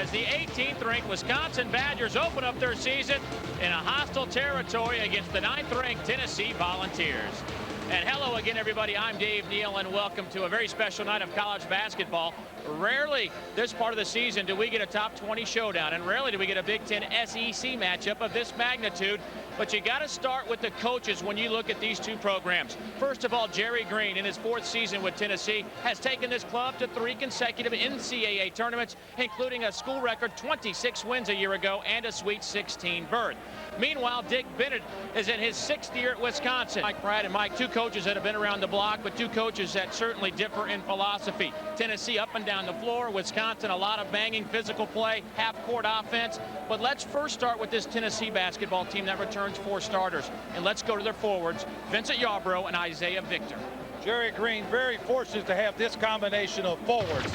as the 18th ranked Wisconsin Badgers open up their season in a hostile territory against the 9th ranked Tennessee Volunteers. And hello again, everybody. I'm Dave Neal, and welcome to a very special night of college basketball. Rarely this part of the season do we get a top 20 showdown, and rarely do we get a Big Ten SEC matchup of this magnitude. But you got to start with the coaches when you look at these two programs. First of all, Jerry Green, in his 4th season with Tennessee, has taken this club to 3 consecutive NCAA tournaments, including a school record 26 wins a year ago and a Sweet 16 berth. Meanwhile, Dick Bennett is in his 6th year at Wisconsin. Mike Pratt and Mike, 2 coaches that have been around the block, but 2 coaches that certainly differ in philosophy. Tennessee up and down the floor. Wisconsin, a lot of banging physical play, half-court offense. But let's first start with this Tennessee basketball team that returns 4 starters. And let's go to their forwards, Vincent Yarbrough and Isaiah Victor. Jerry Green very fortunate to have this combination of forwards.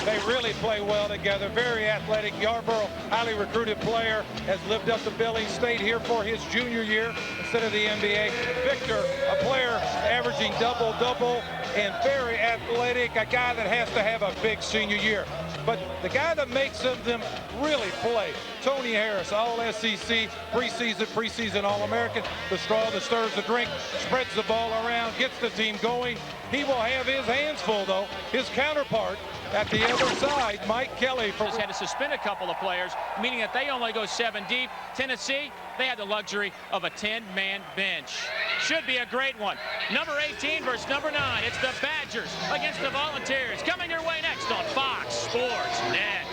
They really play well together. Very athletic. Yarbrough, highly recruited player, has lived up to billing, stayed here for his junior year instead of the NBA. Victor, a player averaging double-double and very athletic, a guy that has to have a big senior year. But the guy that makes them really play, Tony Harris, All-SEC, preseason All-American, the straw that stirs the drink, spreads the ball around, gets the team going. He will have his hands full, though. His counterpart at the other side, Mike Kelly. Just had to suspend a couple of players, meaning that they only go 7 deep. Tennessee, they had the luxury of a 10-man bench. Should be a great one. Number 18 versus number 9. It's the Badgers against the Volunteers. Coming your way next on Fox Sports Net.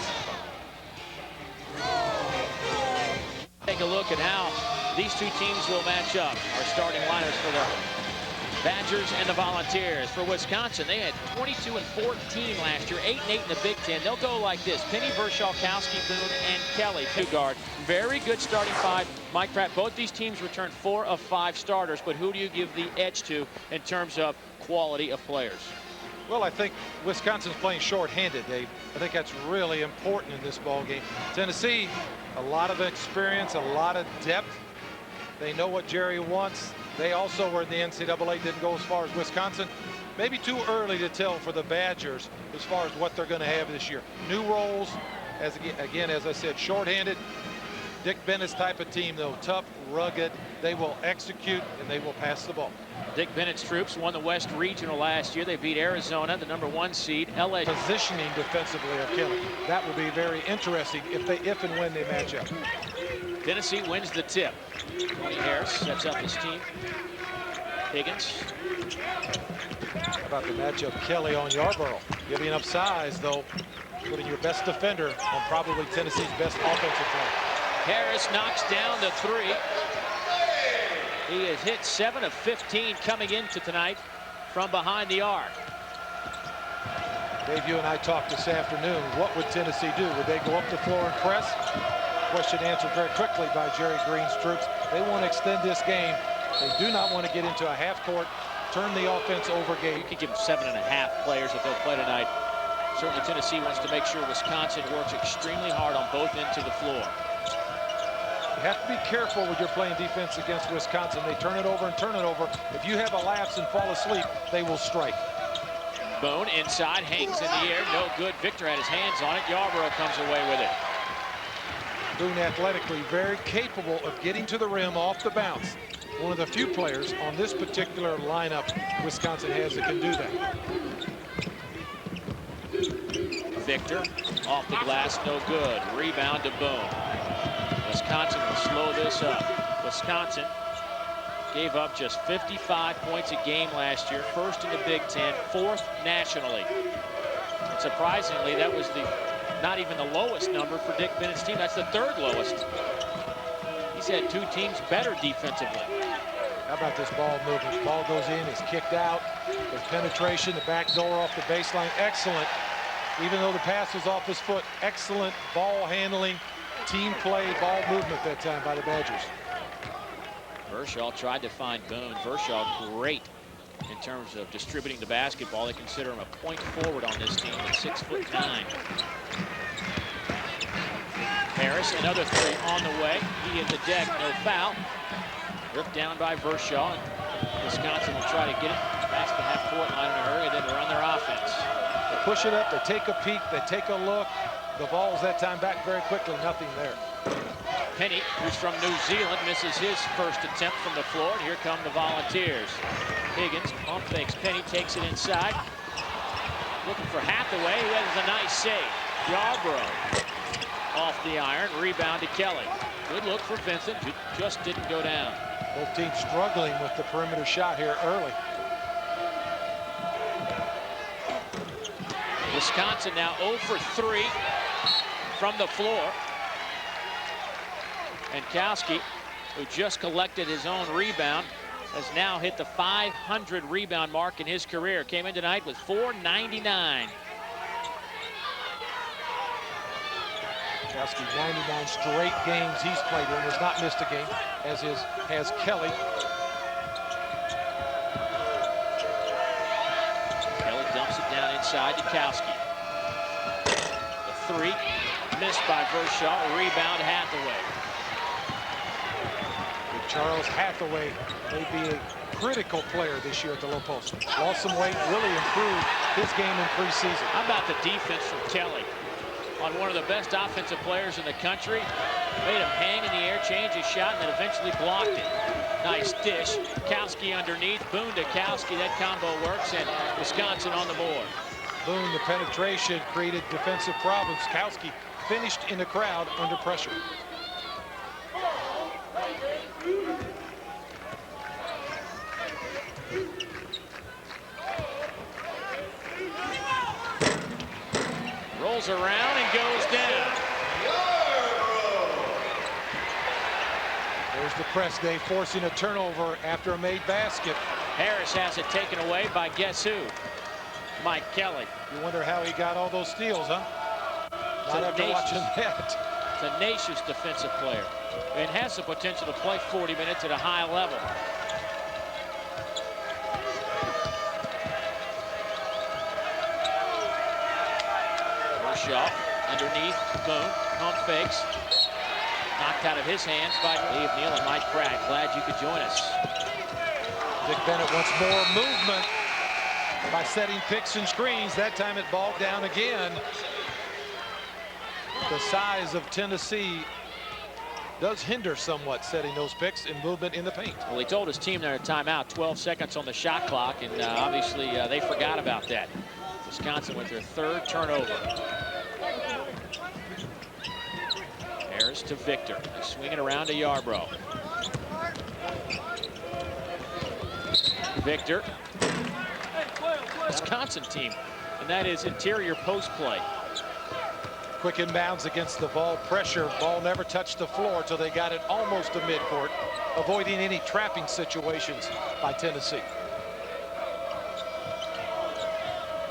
Take a look at how these 2 teams will match up. Our starting lineups for the Badgers and the Volunteers. For Wisconsin, they had 22 and 14 last year, 8 and 8 in the Big Ten. They'll go like this: Penny, Verschalkowski, Boone, and Kelly. 2 guard. Very good starting 5. Mike Pratt, both these teams returned 4 of 5 starters, but who do you give the edge to in terms of quality of players? Well, I think Wisconsin's playing short-handed, Dave. I think that's really important in this ball game. Tennessee, a lot of experience, a lot of depth. They know what Jerry wants. They also were in the NCAA, didn't go as far as Wisconsin. Maybe too early to tell for the Badgers as far as what they're going to have this year. New roles, as I said, short-handed. Dick Bennett's type of team, though, tough, rugged. They will execute, and they will pass the ball. Dick Bennett's troops won the West Regional last year. They beat Arizona, the number 1 seed. LA positioning defensively are killing. That will be very interesting if and when they match up. Tennessee wins the tip. Tony Harris sets up his team. Higgins. How about the matchup? Kelly on Yarbrough. Giving up size, though. Putting your best defender on probably Tennessee's best offensive player. Harris knocks down the 3. He has hit 7 of 15 coming into tonight from behind the arc. Dave, you and I talked this afternoon. What would Tennessee do? Would they go up the floor and press? Question answered very quickly by Jerry Green's troops. They want to extend this game. They do not want to get into a half-court, turn the offense over game. You could give them 7.5 players if they'll play tonight. Certainly Tennessee wants to make sure Wisconsin works extremely hard on both ends of the floor. You have to be careful when you're playing defense against Wisconsin. They turn it over and turn it over. If you have a lapse and fall asleep, they will strike. Boone inside, hangs in the air, no good. Victor had his hands on it. Yarbrough comes away with it. Boone athletically very capable of getting to the rim off the bounce. One of the few players on this particular lineup Wisconsin has that can do that. Victor off the glass, no good. Rebound to Boone. Wisconsin will slow this up. Wisconsin gave up just 55 points a game last year, 1st in the Big Ten, 4th nationally. And surprisingly, that was not even the lowest number for Dick Bennett's team. That's the 3rd lowest. He's had 2 teams better defensively. How about this ball movement? Ball goes in, it's kicked out. There's penetration, the back door off the baseline. Excellent. Even though the pass was off his foot, excellent ball handling, team play, ball movement that time by the Badgers. Verschal tried to find Boone. Verschal great in terms of distributing the basketball. They consider him a point forward on this team at 6'9". Harris, another 3 on the way. He hit the deck, no foul. Ripped down by Verschal. Wisconsin will try to get it past the half-court line in a hurry, then run their offense. They push it up, they take a peek, they take a look. the balls that time back very quickly. Nothing there. Penny, who's from New Zealand, misses his first attempt from the floor. And here come the Volunteers. Higgins pump fakes Penny, takes it inside. Looking for Hathaway, who has a nice save. Yarbrough off the iron, rebound to Kelly. Good look for Vincent, just didn't go down. Both teams struggling with the perimeter shot here early. Wisconsin now 0 for 3 from the floor. And Kowski, who just collected his own rebound, has now hit the 500 rebound mark in his career. Came in tonight with 499. Kowski, 99 straight games he's played in, has not missed a game, as has Kelly. Kelly dumps it down inside to Kowski. The three missed by Vershaw. Rebound Hathaway. Charles Hathaway may be a critical player this year at the low post. Lost some weight, really improved his game in preseason. How about the defense from Kelly on one of the best offensive players in the country? Made him hang in the air, change his shot, and then eventually blocked it. Nice dish. Kowski underneath. Boone to Kowski. That combo works, and Wisconsin on the board. Boone, the penetration created defensive problems. Kowski finished in the crowd under pressure. Rolls around and goes down. There's the press day, forcing a turnover after a made basket. Harris has it taken away by guess who? Mike Kelly. You wonder how he got all those steals, huh? Not after watching that. Tenacious defensive player and has the potential to play 40 minutes at a high level. Vershaw underneath, Boone, pump fakes. Knocked out of his hands by Dave Neal and Mike Pratt. Glad you could join us. Dick Bennett wants more movement by setting picks and screens. That time it balled down again. The size of Tennessee does hinder somewhat setting those picks and movement in the paint. Well, he told his team there at timeout, 12 seconds on the shot clock, and obviously they forgot about that. Wisconsin with their third turnover. Harris to Victor. They swing it around to Yarbrough. Victor. Wisconsin team, and that is interior post play. Quick inbounds against the ball pressure. Ball never touched the floor till they got it almost to midcourt, avoiding any trapping situations by Tennessee.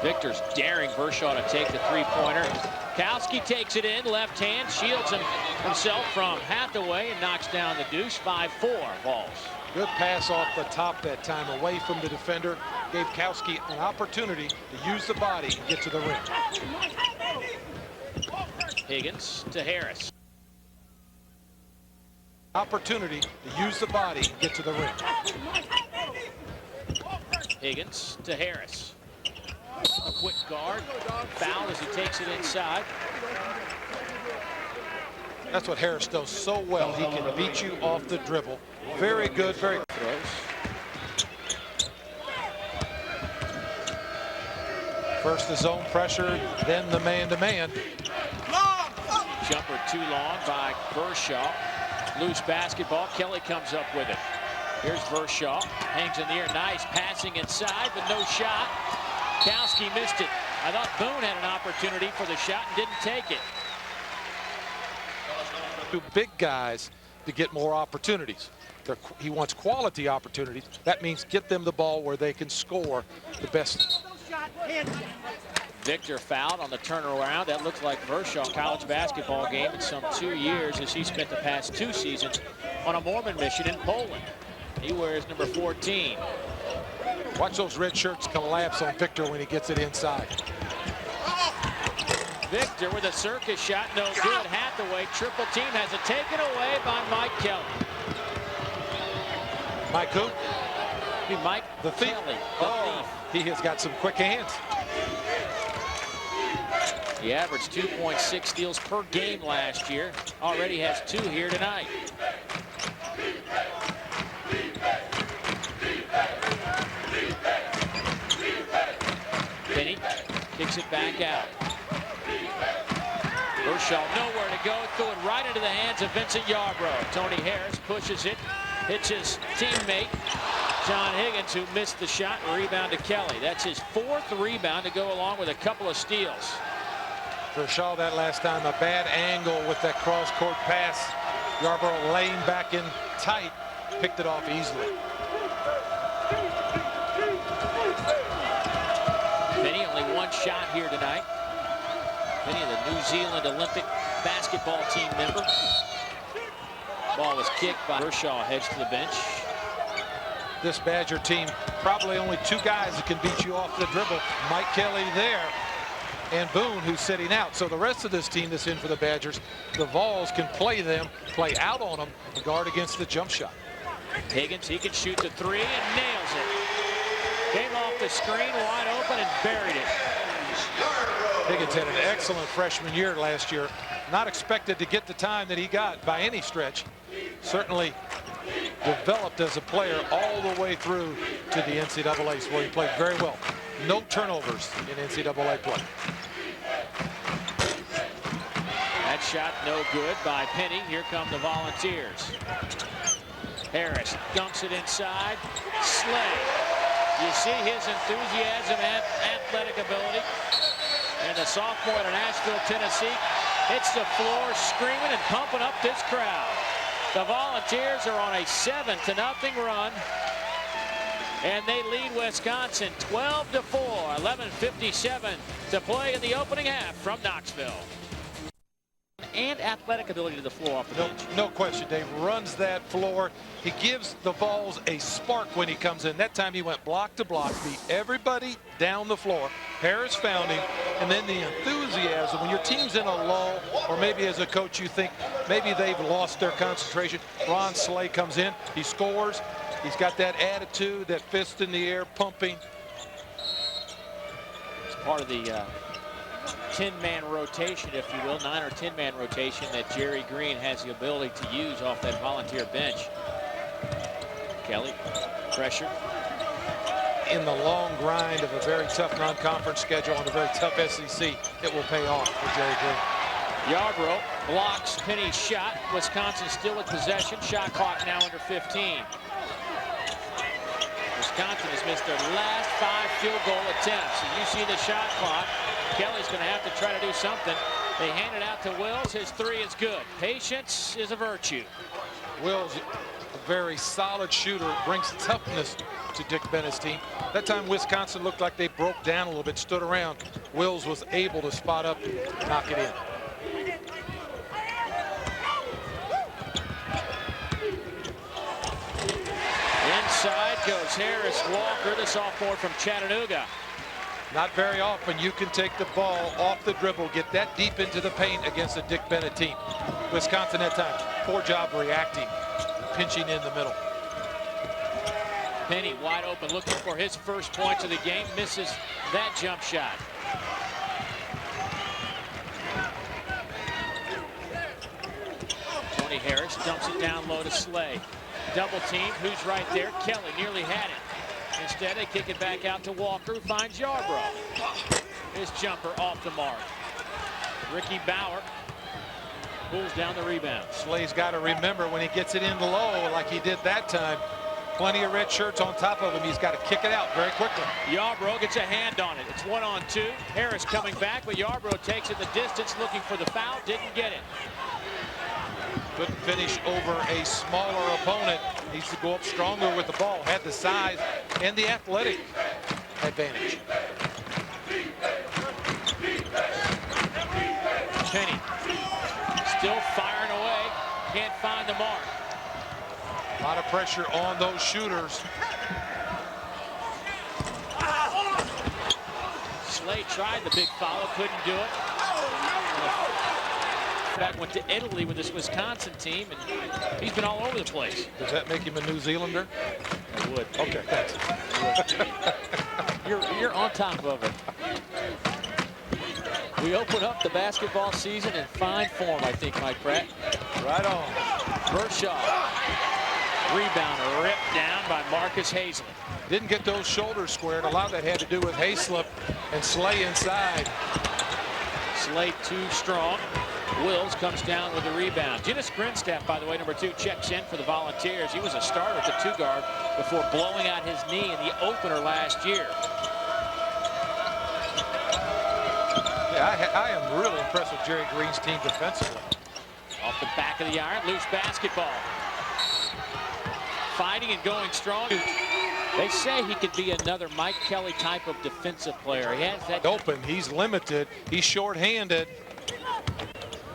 Victor's daring Vershaw to take the three-pointer. Kowski takes it in, left hand, shields himself from Hathaway and knocks down the deuce. 5-4 Vols. Good pass off the top that time, away from the defender. Gave Kowski an opportunity to use the body and get to the rim. Higgins to Harris. Opportunity to use the body and get to the rim. Higgins to Harris. A quick guard, foul as he takes it inside. That's what Harris does so well. He can beat you off the dribble. Very good, very throws. First the zone pressure, then the man-to-man. Jumper too long by Vershaw. Loose basketball. Kelly comes up with it. Here's Vershaw. Hangs in the air. Nice passing inside, but no shot. Kowski missed it. I thought Boone had an opportunity for the shot and didn't take it. Two big guys to get more opportunities. He wants quality opportunities. That means get them the ball where they can score the best. Victor fouled on the turnaround. That looks like Vershaw college basketball game in some 2 years, as he spent the past 2 seasons on a Mormon mission in Poland. He wears number 14. Watch those red shirts collapse on Victor when he gets it inside. Victor with a circus shot, no good. Hathaway, triple team, has it taken away by Mike Kelly. Mike who? Mike the thief. Kelly. He has got some quick hands. He averaged 2.6 steals per game last year. Already has 2 here tonight. Penny kicks it back out. Kershaw nowhere to go, threw it right into the hands of Vincent Yarbrough. Tony Harris pushes it, hits his teammate John Higgins, who missed the shot, and rebound to Kelly. That's his 4th rebound to go along with a couple of steals. Kershaw that last time, a bad angle with that cross-court pass. Yarbrough laying back in tight, picked it off easily. Penny only 1 shot here tonight. Penny, the New Zealand Olympic basketball team member. Ball was kicked by Kershaw, heads to the bench. This Badger team, probably only 2 guys that can beat you off the dribble. Mike Kelly there, and Boone, who's sitting out. So the rest of this team that's in for the Badgers, the Vols can play them, play out on them, and guard against the jump shot. Higgins, he can shoot the 3 and nails it. Came off the screen, wide open, and buried it. Higgins had an excellent freshman year last year. Not expected to get the time that he got by any stretch. Certainly developed as a player all the way through to the NCAAs, where he played very well. No turnovers in NCAA play. That shot no good by Penny. Here come the Volunteers. Harris dunks it inside. Slay. You see his enthusiasm and athletic ability. And the sophomore out of Nashville, Tennessee, hits the floor screaming and pumping up this crowd. The Volunteers are on a 7-0 run, and they lead Wisconsin 12-4. 11:57 to play in the opening half from Knoxville. And athletic ability to the floor off the bench. No question. Dave runs that floor. He gives the Vols a spark when he comes in. That time he went block to block, beat everybody down the floor. Harris found him, and then the enthusiasm. When your team's in a lull, or maybe as a coach you think maybe they've lost their concentration, Ron Slay comes in, he scores. He's got that attitude, that fist in the air, pumping. It's part of the 10-man rotation, if you will, 9 or 10-man rotation that Jerry Green has the ability to use off that Volunteer bench. Kelly, pressure. In the long grind of a very tough non-conference schedule and a very tough SEC, it will pay off for Jerry Green. Yarbrough blocks Penny's shot. Wisconsin still with possession. Shot clock now under 15. Wisconsin has missed their last 5 field goal attempts. And you see the shot clock. Kelly's going to have to try to do something. They hand it out to Wills. His 3 is good. Patience is a virtue. Wills, a very solid shooter, brings toughness to Dick Bennett's team. That time Wisconsin looked like they broke down a little bit, stood around. Wills was able to spot up, knock it in. Inside goes Harris Walker, the sophomore from Chattanooga. Not very often you can take the ball off the dribble, get that deep into the paint against a Dick Bennett team. Wisconsin that time, poor job reacting, pinching in the middle. Penny wide open, looking for his first points of the game, misses that jump shot. Tony Harris dumps it down low to Slay. Double team, who's right there? Kelly nearly had it. Instead, they kick it back out to Walker, who finds Yarbrough. His jumper off the mark. Ricky Bauer pulls down the rebound. Slay's got to remember when he gets it in low like he did that time, plenty of red shirts on top of him. He's got to kick it out very quickly. Yarbrough gets a hand on it. It's 1-on-2. Harris coming back, but Yarbrough takes it the distance, looking for the foul. Didn't get it. Couldn't finish over a smaller opponent. Needs to go up stronger with the ball. Had the size and the athletic advantage. Penny still firing away. Can't find the mark. A lot of pressure on those shooters. Slay tried the big follow, couldn't do it. Back went to Italy with this Wisconsin team, and he's been all over the place. Does that make him a New Zealander? It would. Okay, thanks. You're on top of it. We open up the basketball season in fine form, I think, Mike Pratt. Right on. Vershaw. Rebound ripped down by Marcus Hazlett. Didn't get those shoulders squared. A lot of that had to do with Hayslip and Slay inside. Slay too strong. Wills comes down with the rebound. Dennis Grinstaff, by the way, number 2, checks in for the Volunteers. He was a starter at the 2-guard before blowing out his knee in the opener last year. Yeah, I am really impressed with Jerry Green's team defensively. Off the back of the iron, loose basketball. Fighting and going strong. They say he could be another Mike Kelly type of defensive player. He has that open. He's limited. He's short-handed.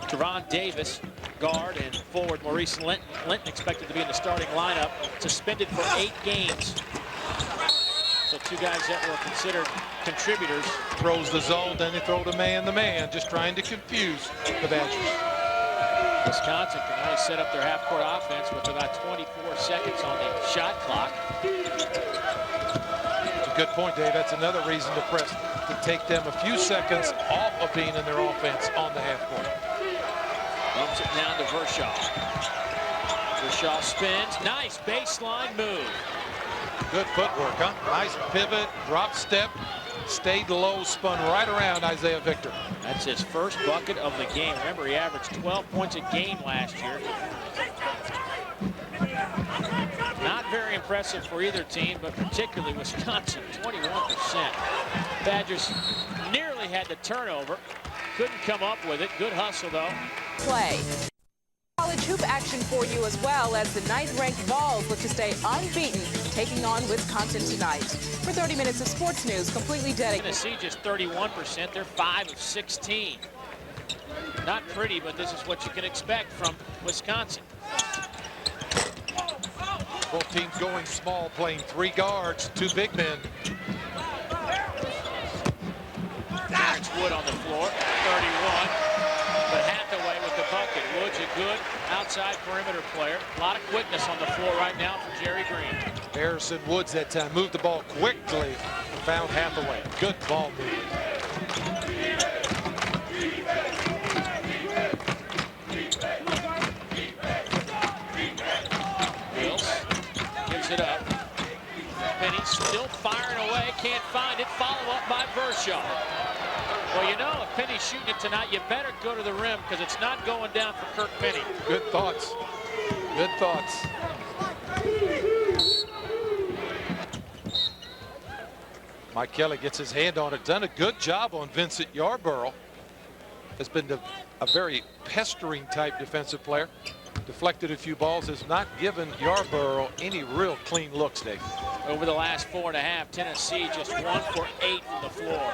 Teron Davis, guard, and forward Maurice Linton. Linton expected to be in the starting lineup, suspended for 8 games. So 2 guys that were considered contributors. Throws the zone, then they throw the man, just trying to confuse the Badgers. Wisconsin can only set up their half-court offense with about 24 seconds on the shot clock. It's a good point, Dave. That's another reason to press, to take them a few seconds off of being in their offense on the half-court. Bumps it down to Vershaw. Vershaw spins. Nice baseline move. Good footwork, huh? Nice pivot, drop step, stayed low, spun right around Isaiah Victor. That's his first bucket of the game. Remember, he averaged 12 points a game last year. Not very impressive for either team, but particularly Wisconsin, 21%. Badgers nearly had the turnover. Couldn't come up with it. Good hustle, though. Play. College hoop action for you as well as the 9th-ranked Vols look to stay unbeaten, taking on Wisconsin tonight. For 30 minutes of sports news, completely dedicated. Tennessee just 31%. They're 5 of 16. Not pretty, but this is what you can expect from Wisconsin. Both teams going small, playing 3 guards, 2 big men. Terrence Wood on the floor, 31. But Hathaway with the bucket. Wood's a good outside perimeter player. A lot of quickness on the floor right now for Jerry Green. Harrison Woods that time moved the ball quickly, found Hathaway. Good ball movement. Wills gives it up. Penny still firing away, can't find it. Follow up by Vershaw. Well, you know, if Penny's shooting it tonight, you better go to the rim because it's not going down for Kirk Penny. Good thoughts. Good thoughts. Mike Kelly gets his hand on it. Done a good job on Vincent Yarborough. Has been a very pestering type defensive player. Deflected a few balls. Has not given Yarborough any real clean looks, Dave. Over the last 4.5, Tennessee just 1 for 8 from the floor.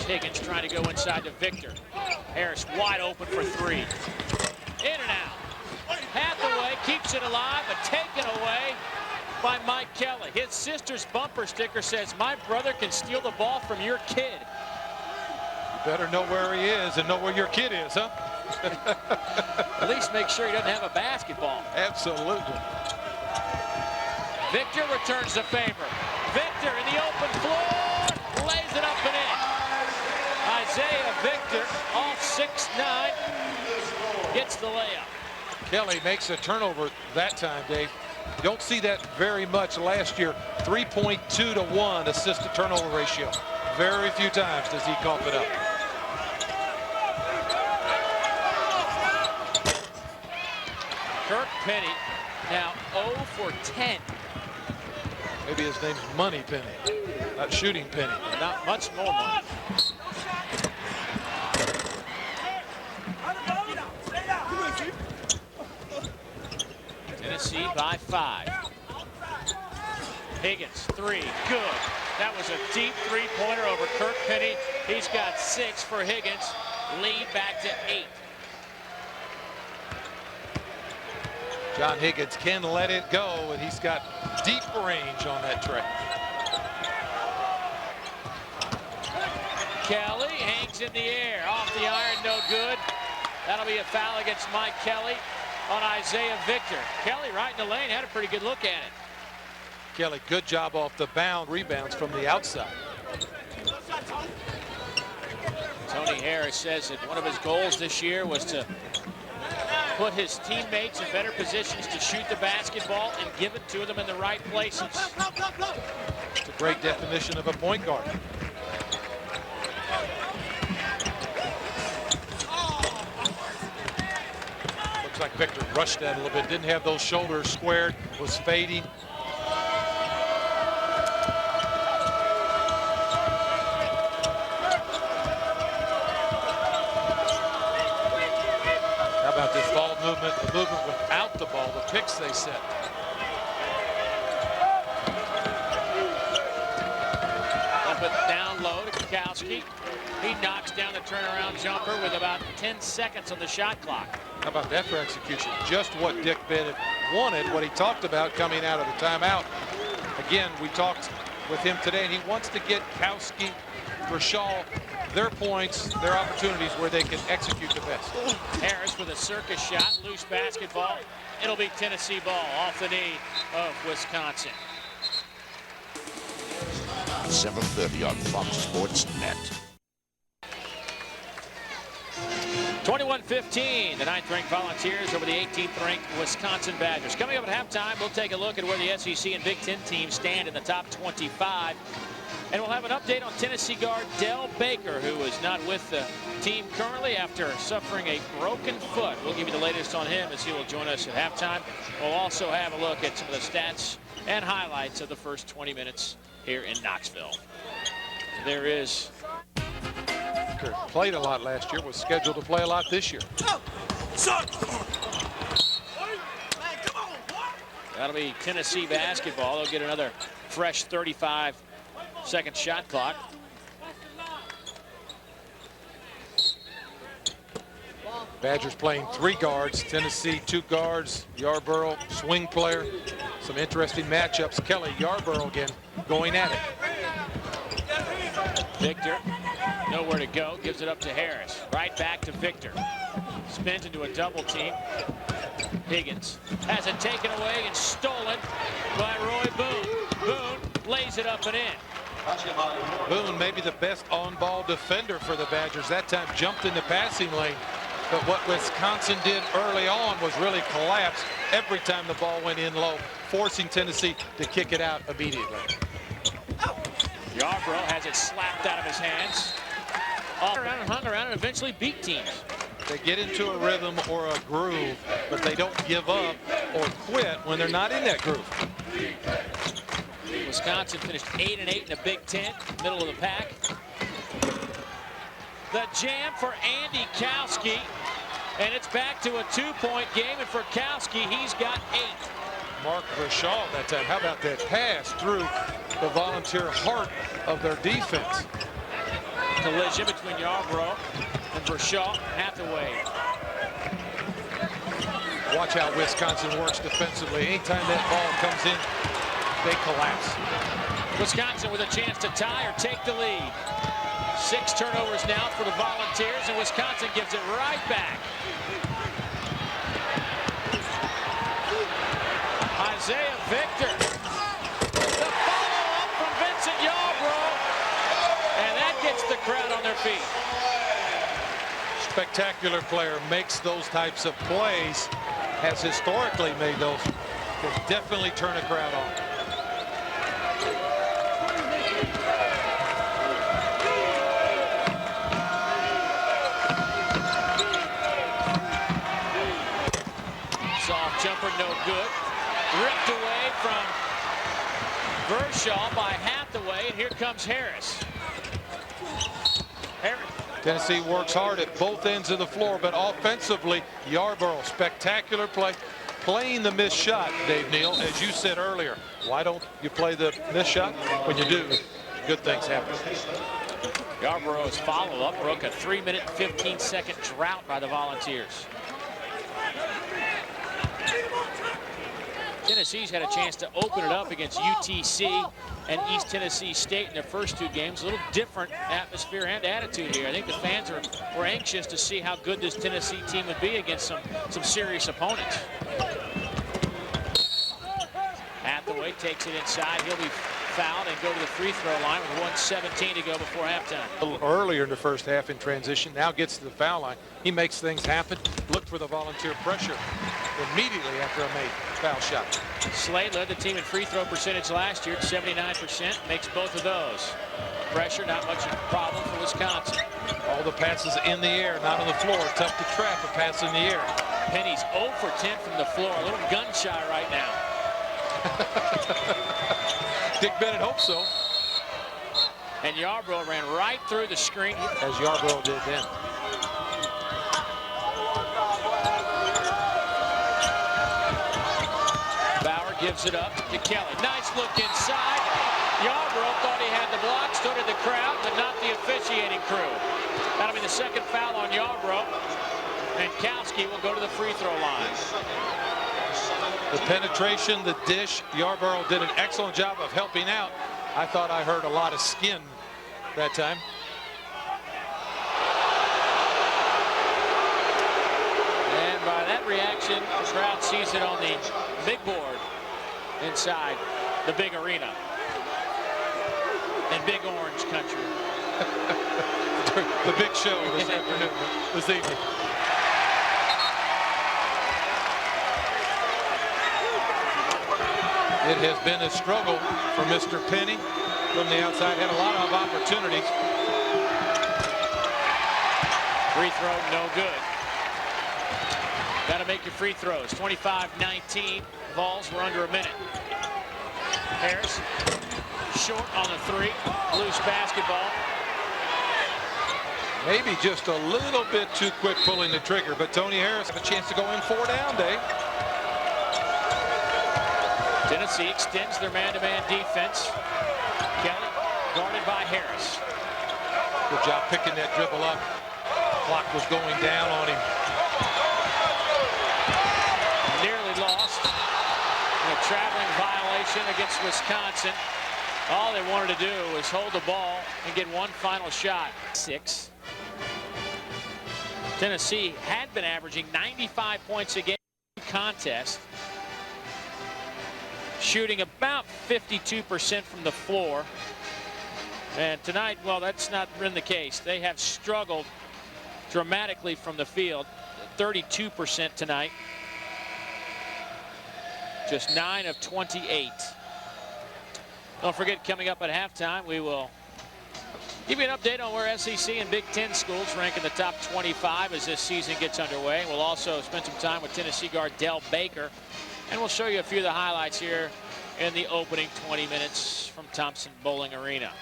Higgins trying to go inside to Victor. Harris wide open for 3. In and out. Hathaway keeps it alive, but taken away by Mike Kelly. His sister's bumper sticker says, "My brother can steal the ball from your kid." You better know where he is and know where your kid is, huh? At least make sure he doesn't have a basketball. Absolutely. Victor returns the favor. Victor in the open floor, lays it up and in. Isaiah Victor, all 6'9", gets the layup. Kelly makes a turnover that time, Dave. Don't see that very much last year. 3.2 to 1 assist to turnover ratio. Very few times does he cough it up. Kirk Penny now 0 for 10. Maybe his name's Money Penny, not Shooting Penny. Not much more money. Tennessee by 5. Higgins, 3, good. That was a deep 3-pointer over Kirk Penny. He's got 6 for Higgins. Lead back to 8. John Higgins can let it go, and he's got deep range on that tray. Kelly hangs in the air. Off the iron, no good. That'll be a foul against Mike Kelly on Isaiah Victor. Kelly right in the lane, had a pretty good look at it. Kelly, good job off the bound, rebounds from the outside. Tony Harris says that one of his goals this year was to put his teammates in better positions to shoot the basketball and give it to them in the right places. It's a great definition of a point guard. Looks like Victor rushed that a little bit, didn't have those shoulders squared, was fading. How about this ball movement, the movement without the ball, the picks they set. Up it down low to Kukowski. He knocks down the turnaround jumper with about 10 seconds on the shot clock. How about that for execution? Just what Dick Bennett wanted, what he talked about coming out of the timeout. Again, we talked with him today, and he wants to get Kowski, Vershaw, their points, their opportunities where they can execute the best. Harris with a circus shot, loose basketball. It'll be Tennessee ball off the knee of Wisconsin. 7:30 on Fox Sports Net. 21-15, the 9th-ranked Volunteers over the 18th-ranked Wisconsin Badgers. Coming up at halftime, we'll take a look at where the SEC and Big Ten teams stand in the top 25. And we'll have an update on Tennessee guard Del Baker, who is not with the team currently after suffering a broken foot. We'll give you the latest on him as he will join us at halftime. We'll also have a look at some of the stats and highlights of the first 20 minutes here in Knoxville. There is... Played a lot last year, was scheduled to play a lot this year. That'll be Tennessee basketball. They'll get another fresh 35-second shot clock. Badgers playing 3 guards, Tennessee 2 guards, Yarborough swing player. Some interesting matchups. Kelly Yarborough again going at it. Victor, nowhere to go, gives it up to Harris. Right back to Victor. Spins into a double team. Higgins has it taken away and stolen by Roy Boone. Boone lays it up and in. Boone, maybe the best on-ball defender for the Badgers. That time jumped in the passing lane. But what Wisconsin did early on was really collapse every time the ball went in low, forcing Tennessee to kick it out immediately. Yarborough has it slapped out of his hands. All around and hung around and eventually beat teams. They get into a rhythm or a groove, but they don't give up or quit when they're not in that groove. Wisconsin finished 8-8 in the Big Ten, middle of the pack. The jam for Andy Kowski, and it's back to a 2-point game, and for Kowski, he's got 8. Mark Vershaw that time. How about that pass through the Volunteer heart of their defense? Collision between Yarborough and Vershaw. Hathaway. Watch how Wisconsin works defensively. Anytime that ball comes in, they collapse. Wisconsin with a chance to tie or take the lead. 6 turnovers now for the Volunteers, and Wisconsin gives it right back. Isaiah Victor. The follow-up from Vincent Yarbrough. And that gets the crowd on their feet. Spectacular player, makes those types of plays, has historically made those. Can definitely turn a crowd on. Soft jumper, no good. Ripped away from Vershaw by Hathaway, and here comes Harris. Tennessee works hard at both ends of the floor, but offensively, Yarborough, spectacular play. Playing the missed shot, Dave Neal, as you said earlier. Why don't you play the missed shot? When you do, good things happen. Yarborough's follow-up broke a 3-minute, 15-second drought by the Volunteers. Tennessee's had a chance to open it up against UTC and East Tennessee State in their first 2 games. A little different atmosphere and attitude here. I think the fans were anxious to see how good this Tennessee team would be against some serious opponents. Hathaway takes it inside. He'll be fouled and go to the free throw line with 1:17 to go before halftime. A little earlier in the first half in transition, now gets to the foul line. He makes things happen. Looked for the Volunteer pressure immediately after a made foul shot. Slade led the team in free throw percentage last year at 79%. Makes both of those. Pressure, not much of a problem for Wisconsin. All the passes in the air, not on the floor. Tough to trap a pass in the air. Penny's 0 for 10 from the floor. A little gun shy right now. Dick Bennett hopes so. And Yarbrough ran right through the screen. As Yarbrough did then. Bauer gives it up to Kelly. Nice look inside. Yarbrough thought he had the block, stood in the crowd, but not the officiating crew. That'll be the second foul on Yarbrough. And Kowski will go to the free throw line. The penetration, the dish, Yarbrough did an excellent job of helping out. I thought I heard a lot of skin that time. And by that reaction, the crowd sees it on the big board inside the big arena in Big Orange country. The big show this afternoon, this evening. It has been a struggle for Mr. Penny from the outside. Had a lot of opportunities. Free throw, no good. Got to make your free throws. 25-19. Vols were under a minute. Harris short on the three. Loose basketball. Maybe just a little bit too quick pulling the trigger, but Tony Harris have a chance to go in 4 down, Dave. Tennessee extends their man-to-man defense. Kelly guarded by Harris. Good job picking that dribble up. Clock was going down on him. Nearly lost. A traveling violation against Wisconsin. All they wanted to do was hold the ball and get one final shot. 6. Tennessee had been averaging 95 points a game in contest. Shooting about 52% from the floor. And tonight, well, that's not been the case. They have struggled dramatically from the field. 32% tonight. Just 9 of 28. Don't forget, coming up at halftime, we will give you an update on where SEC and Big Ten schools rank in the top 25 as this season gets underway. We'll also spend some time with Tennessee guard Del Baker. And we'll show you a few of the highlights here in the opening 20 minutes from Thompson Bowling Arena.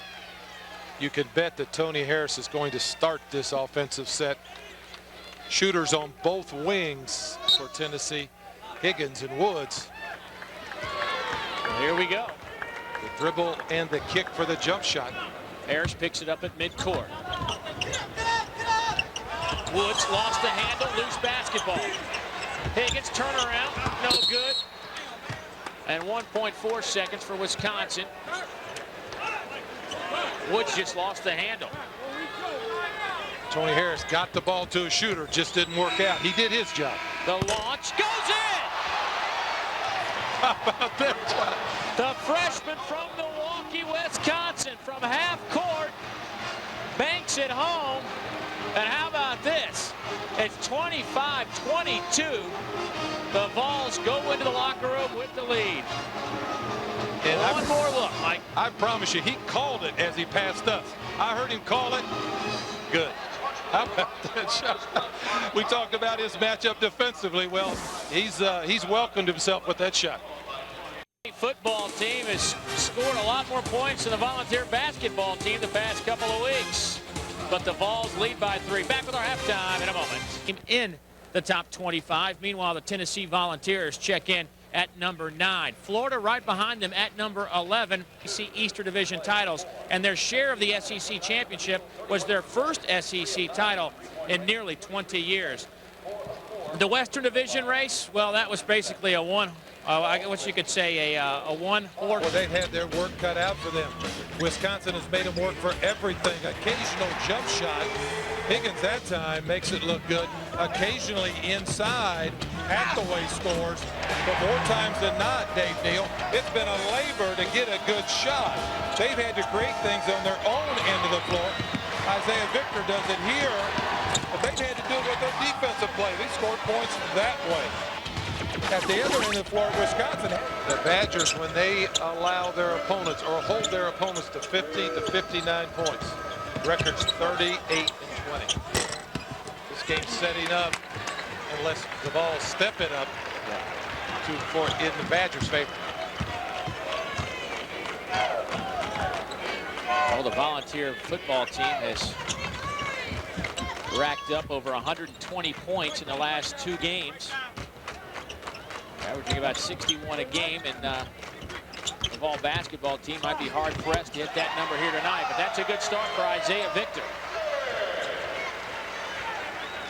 You can bet that Tony Harris is going to start this offensive set. Shooters on both wings for Tennessee, Higgins and Woods. Well, here we go. The dribble and the kick for the jump shot. Harris picks it up at midcourt. Woods lost the handle, loose basketball. Higgins turnaround, no good. And 1.4 seconds for Wisconsin. Woods just lost the handle. Tony Harris got the ball to a shooter, just didn't work out. He did his job. The launch goes in! How about that? The freshman from Milwaukee, Wisconsin, from half court, banks it home. And how about this? It's 25-22. The Vols go into the locker room with the lead. And one more look, Mike. I promise you, he called it as he passed us. I heard him call it. Good. How about that shot? We talked about his matchup defensively. Well, he's welcomed himself with that shot. The football team has scored a lot more points than the Volunteer basketball team the past couple of weeks. But the Vols lead by 3. Back with our halftime in a moment. In the top 25. Meanwhile, the Tennessee Volunteers check in at number 9. Florida right behind them at number 11. SEC Eastern Division titles. And their share of the SEC championship was their first SEC title in nearly 20 years. The Western Division race, well, that was basically a I guess you could say a one-horse. Well, they've had their work cut out for them. Wisconsin has made them work for everything. Occasional jump shot. Higgins that time makes it look good. Occasionally inside, Hathaway scores. But more times than not, Dave Neal, it's been a labor to get a good shot. They've had to create things on their own end of the floor. Isaiah Victor does it here, but they've had to do it with their defensive play. They scored points that way. At the other end of the floor, Wisconsin. The Badgers, when they allow their opponents or hold their opponents to 50 to 59 points, records 38 and 20. This game's setting up, unless the ball's stepping up, in the Badgers' favor. Well, the Volunteer football team has racked up over 120 points in the last 2 games. Averaging about 61 a game, and the Vol basketball team might be hard-pressed to hit that number here tonight, but that's a good start for Isaiah Victor.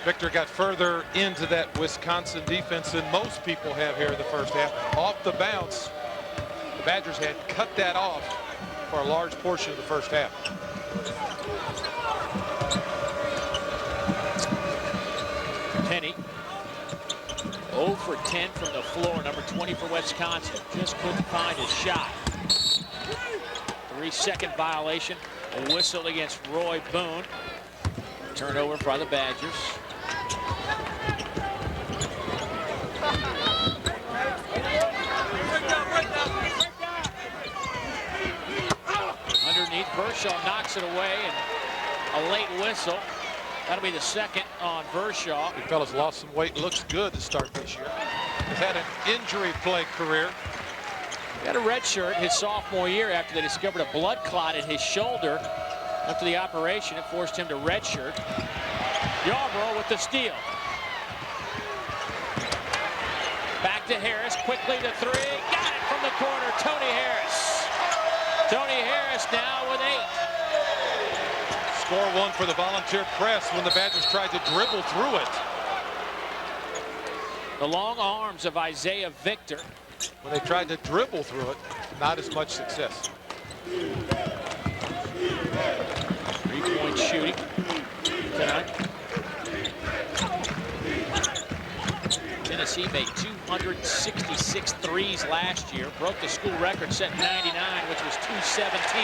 Victor got further into that Wisconsin defense than most people have here in the first half. Off the bounce, the Badgers had cut that off for a large portion of the first half. Penny 0 for 10 from the floor, number 20 for Wisconsin. Just couldn't find his shot. 3-second violation, a whistle against Roy Boone. Turnover by the Badgers. Underneath, Vershaw knocks it away, and a late whistle. That'll be the second on Vershaw. The fellas lost some weight. Looks good to start this year. Has had an injury play career. He had a red shirt his sophomore year after they discovered a blood clot in his shoulder. After the operation, it forced him to redshirt. Yarbrough with the steal. Back to Harris, quickly to 3. Got it from the corner, Tony Harris. Tony Harris now with 8. Score one for the Volunteer press when the Badgers tried to dribble through it. The long arms of Isaiah Victor. When they tried to dribble through it, not as much success. 3-point shooting tonight. Tennessee made 266 threes last year. Broke the school record set 99, which was 217.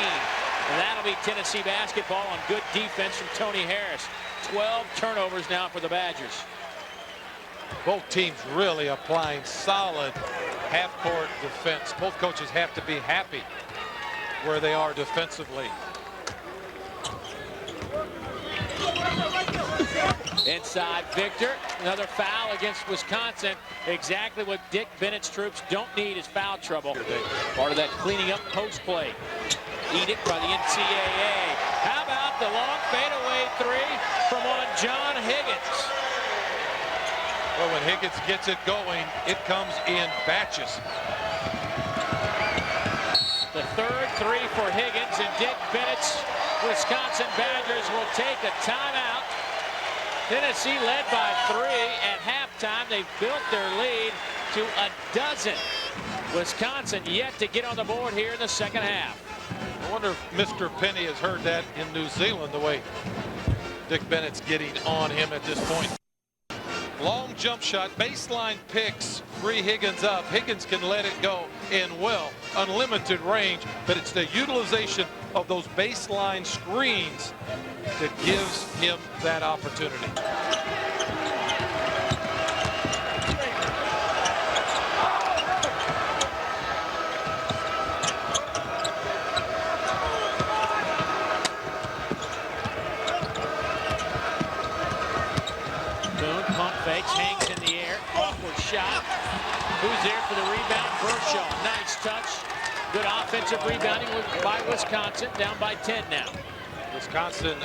And that'll be Tennessee basketball on good defense from Tony Harris. 12 turnovers now for the Badgers. Both teams really applying solid half-court defense. Both coaches have to be happy where they are defensively. Inside Victor, another foul against Wisconsin. Exactly what Dick Bennett's troops don't need is foul trouble. Part of that cleaning up post play. Edict by the NCAA. How about the long fadeaway 3 from one John Higgins? Well, when Higgins gets it going, it comes in batches. The third 3 for Higgins, and Dick Bennett's Wisconsin Badgers will take a timeout. Tennessee led by 3 at halftime. They've built their lead to 12. Wisconsin yet to get on the board here in the second half. I wonder if Mr. Penny has heard that in New Zealand, the way Dick Bennett's getting on him at this point. Long jump shot, baseline picks, free Higgins up. Higgins can let it go in unlimited range, but it's the utilization of those baseline screens that gives him that opportunity. Boone pump fakes, hangs in the air, awkward shot. Who's there for the rebound? Vershaw, nice touch. Good offensive rebounding by Wisconsin, down by 10 now. Wisconsin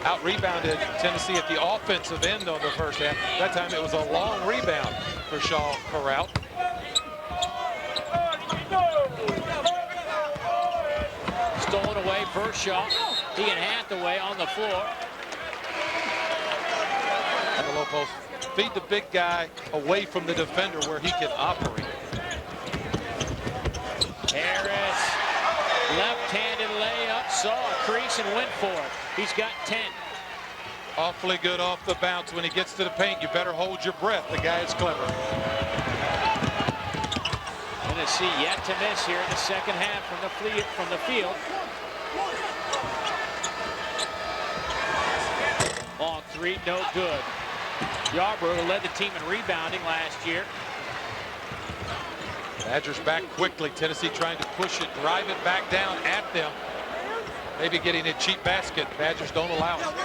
out-rebounded Tennessee at the offensive end on the first half. That time it was a long rebound for Shaw Corral. Stolen away, Vershaw. He and Hathaway on the floor. On the low post. Feed the big guy away from the defender where he can operate. Mason went for it. He's got 10. Awfully good off the bounce. When he gets to the paint, you better hold your breath. The guy is clever. Tennessee yet to miss here in the second half from the field. Long three, no good. Yarbrough, who led the team in rebounding last year. Badgers back quickly. Tennessee trying to push it, drive it back down at them. Maybe getting a cheap basket. Badgers don't allow it. Nice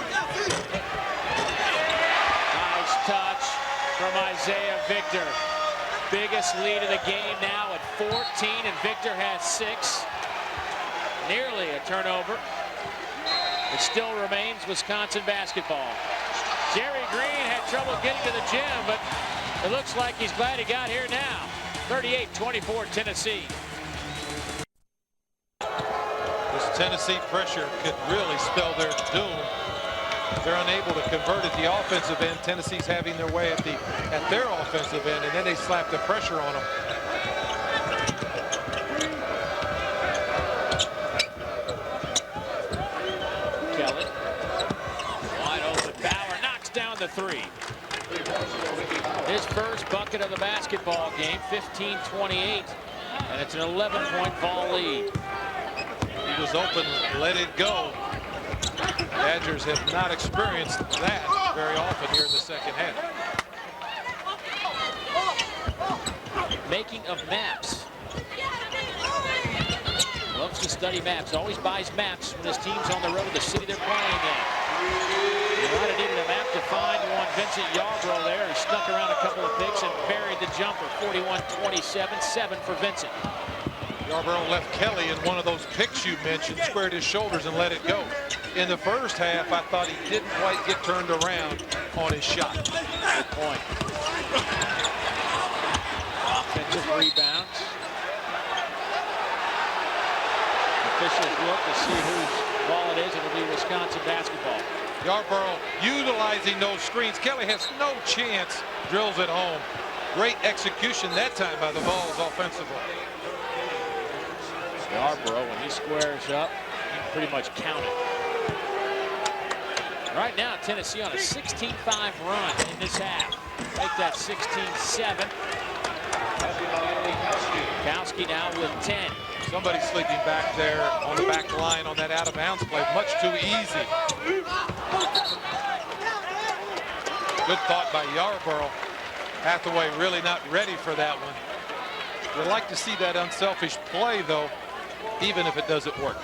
touch from Isaiah Victor. Biggest lead of the game now at 14, and Victor has 6. Nearly a turnover. It still remains Wisconsin basketball. Jerry Green had trouble getting to the gym, but it looks like he's glad he got here now. 38-24 Tennessee. This Tennessee pressure could really spell their doom. They're unable to convert at the offensive end. Tennessee's having their way at their offensive end, and then they slap the pressure on them. Kelly, wide open. Bauer knocks down the 3. His first bucket of the basketball game, 15-28, and it's an 11-point ball lead. He was open, let it go. Badgers have not experienced that very often here in the second half. Making of maps. Loves to study maps. Always buys maps when his team's on the road, the city they're playing in. United needed a map to find one. Vincent Yarbrough there, who snuck around a couple of picks and buried the jumper. 41-27, 7 for Vincent. Yarbrough left Kelly in one of those picks you mentioned, squared his shoulders and let it go. In the first half, I thought he didn't quite get turned around on his shot. Good point. Offensive rebounds. Officials look to see whose ball it is. It'll be Wisconsin basketball. Yarbrough utilizing those screens. Kelly has no chance. Drills it home. Great execution that time by the Vols offensively. Yarbrough, when he squares up, you can pretty much count it. Right now, Tennessee on a 16-5 run in this half. Make that 16-7. Kowski now with 10. Somebody sleeping back there on the back line on that out-of-bounds play. Much too easy. Good thought by Yarbrough. Hathaway really not ready for that one. You'd like to see that unselfish play, though, even if it doesn't work.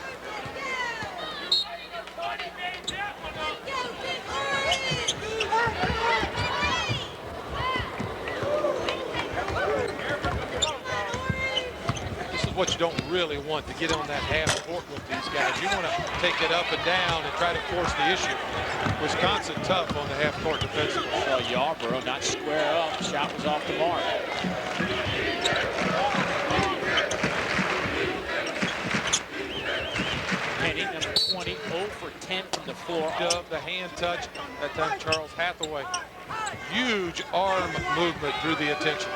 This is what you don't really want, to get on that half court with these guys. You want to take it up and down and try to force the issue. Wisconsin tough on the half court defensively. So Yarbrough not square up. Shot was off the mark. Penny, number 20, 0 for 10 from the floor. The hand touch. That time Charles Hathaway. Huge arm movement drew the attention.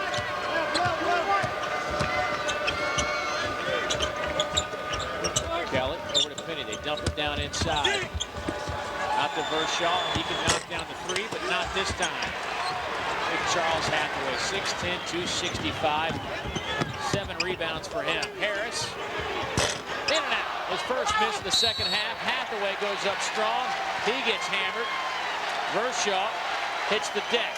Kelly over to Penny. They dump it down inside. Out to Vershaw. He can knock down the 3, but not this time. Big Charles Hathaway, 6'10", 265. 7 rebounds for him. Harris. In and out. His first miss of the second half. Hathaway goes up strong. He gets hammered. Vershaw hits the deck.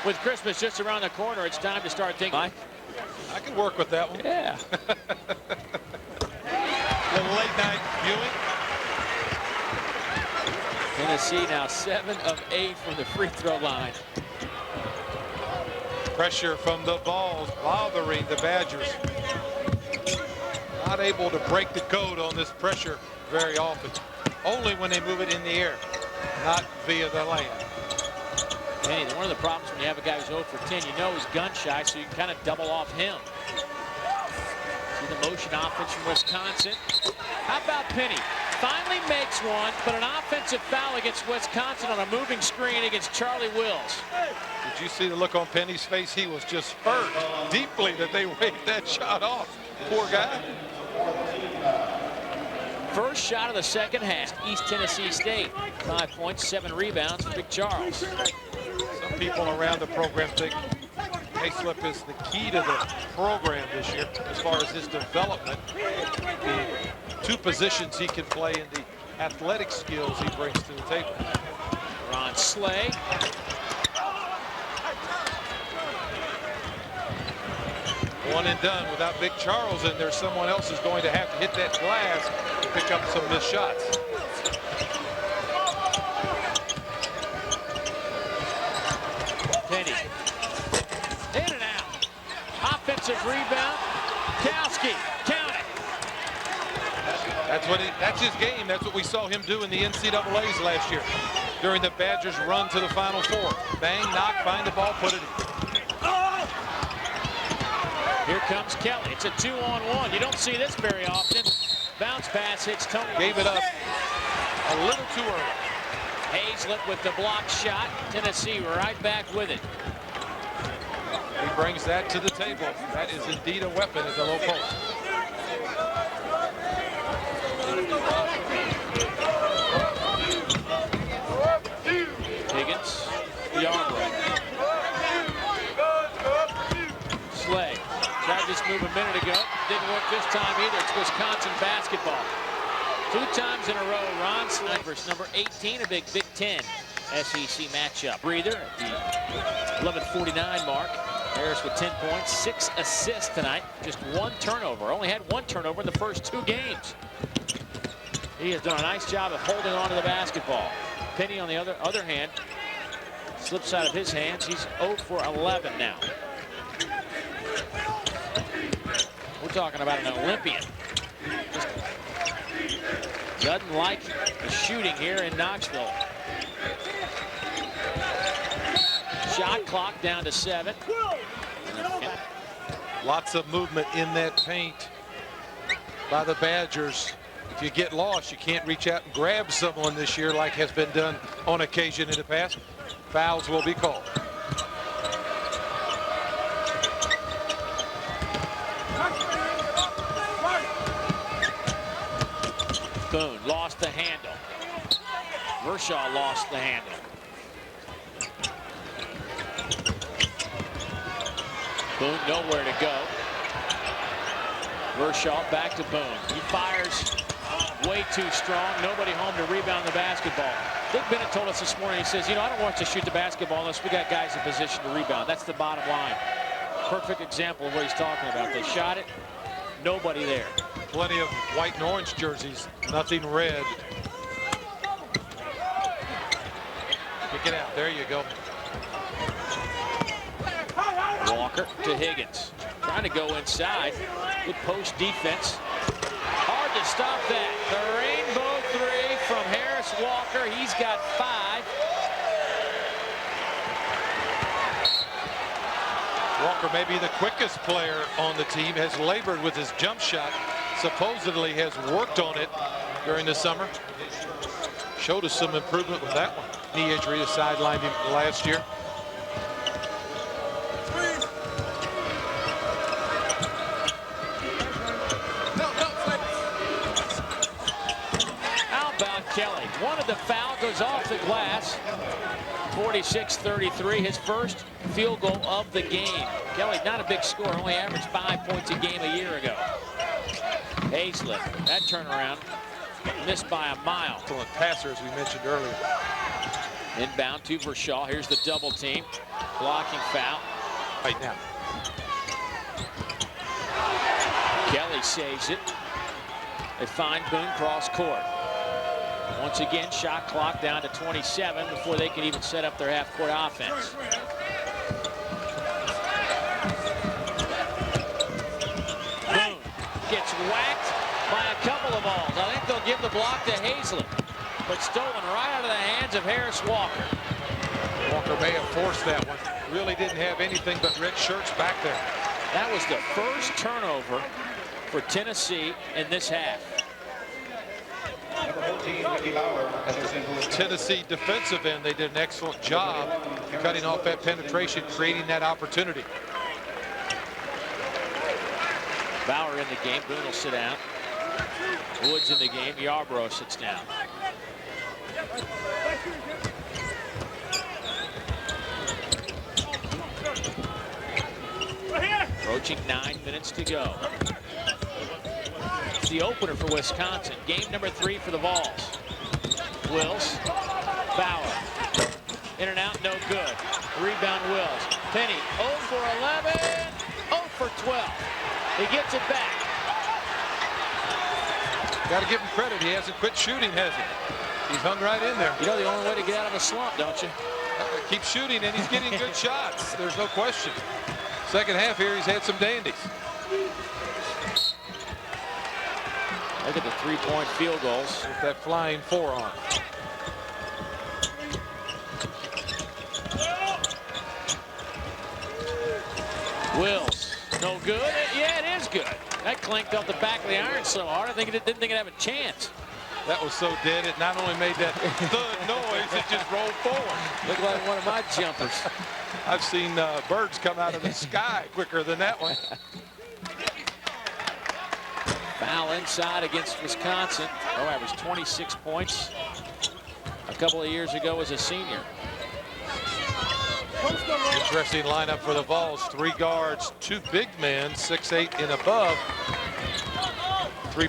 With Christmas just around the corner, it's time to start thinking. I could work with that one. Yeah. The late night viewing. Tennessee now 7 of 8 from the free throw line. Pressure from the Vols bothering the Badgers. Not able to break the code on this pressure very often. Only when they move it in the air, not via the lane. Hey, one of the problems when you have a guy who's 0 for 10, you know he's gun shy, so you can kind of double off him. See the motion offense from Wisconsin. How about Penny? Finally makes one, but an offensive foul against Wisconsin on a moving screen against Charlie Wills. Did you see the look on Penny's face? He was just hurt deeply that they waved that shot off. Poor guy. first shot of the second half. East Tennessee State, 5 points, 7 rebounds for Big Charles. Some people around the program think Hayslip is the key to the program this year as far as his development. The 2 positions he can play and the athletic skills he brings to the table. Ron Slay. One and done without Big Charles in there. Someone else is going to have to hit that glass to pick up some missed shots. Penny. In and out. Offensive rebound. Kowski. Count it. That's his game. That's what we saw him do in the NCAAs last year during the Badgers' run to the Final Four. Bang, knock, find the ball, put it in. Here comes Kelly. It's a 2-on-1. You don't see this very often. Bounce pass hits Tony. Gave it up a little too early. Hayslip with the block shot. Tennessee right back with it. He brings that to the table. That is indeed a weapon at the low post. Higgins, Yarbrough. Slay. Tried this move a minute ago. Didn't work this time either. It's Wisconsin basketball. 2 times in a row, Ron Slay versus number 18, a big Big Ten SEC matchup. Breather at the 11:49 mark. Harris with 10 points, 6 assists tonight. Just 1 turnover. Only had 1 turnover in the first 2 games. He has done a nice job of holding on to the basketball. Penny, on the other hand, slips out of his hands. He's 0 for 11 now. We're talking about an Olympian. Just doesn't like the shooting here in Knoxville. Shot clock down to 7. Lots of movement in that paint by the Badgers. If you get lost, you can't reach out and grab someone this year like has been done on occasion in the past. Fouls will be called. Boone lost the handle. Vershaw lost the handle. Boone nowhere to go. Vershaw back to Boone. He fires way too strong. Nobody home to rebound the basketball. Dick Bennett told us this morning, he says, you know, I don't want to shoot the basketball unless we got guys in position to rebound. That's the bottom line. Perfect example of what he's talking about. They shot it, nobody there. Plenty of white and orange jerseys, nothing red. Kick it out. There you go. Walker to Higgins. Trying to go inside. Good post defense. Hard to stop that. The rainbow 3 from Harris Walker. He's got 5. Walker may be the quickest player on the team, has labored with his jump shot, supposedly has worked on it during the summer. Showed us some improvement with that one. Knee injury that sidelined him last year. How about Kelly? One of the foul goes off the glass. 46-33, his first field goal of the game. Kelly, not a big scorer, only averaged 5 points a game a year ago. Hayslip, that turnaround, missed by a mile. Excellent passer, as we mentioned earlier. Inbound to Vershaw. Here's the double team. Blocking foul. Right now. Kelly saves it. They find Boone cross court. Once again, shot clock down to 27 before they can even set up their half-court offense. Boone gets whacked by a couple of balls. I think they'll give the block to Hayslip, but stolen right out of the hands of Harris Walker. Walker may have forced that one. Really didn't have anything but red shirts back there. That was the first turnover for Tennessee in this half. Tennessee defensive end, they did an excellent job cutting off that penetration, creating that opportunity. Bauer in the game. Boone will sit down. Woods in the game. Yarborough sits down. Approaching 9 minutes to go. It's the opener for Wisconsin. Game number 3 for the Vols. Wills. Bauer. In and out, no good. Rebound Wills. Penny, 0 for 11, 0 for 12. He gets it back. Got to give him credit. He hasn't quit shooting, has he? He's hung right in there. You know the only way to get out of a slump, don't you? Keep shooting, and he's getting good shots. There's no question. Second half here, he's had some dandies. Look at the three-point field goals. With that flying forearm. Wills, no good. Yeah, it is good. That clanked off the back of the iron so hard, I think it didn't think it'd have a chance. That was so dead, it not only made that thud noise, it just rolled forward. Looked like one of my jumpers. I've seen birds come out of the sky quicker than that one. Foul inside against Wisconsin. Oh, averaged 26 points a couple of years ago as a senior. Interesting lineup for the Vols. 3 guards, 2 big men, 6'8" and above. 3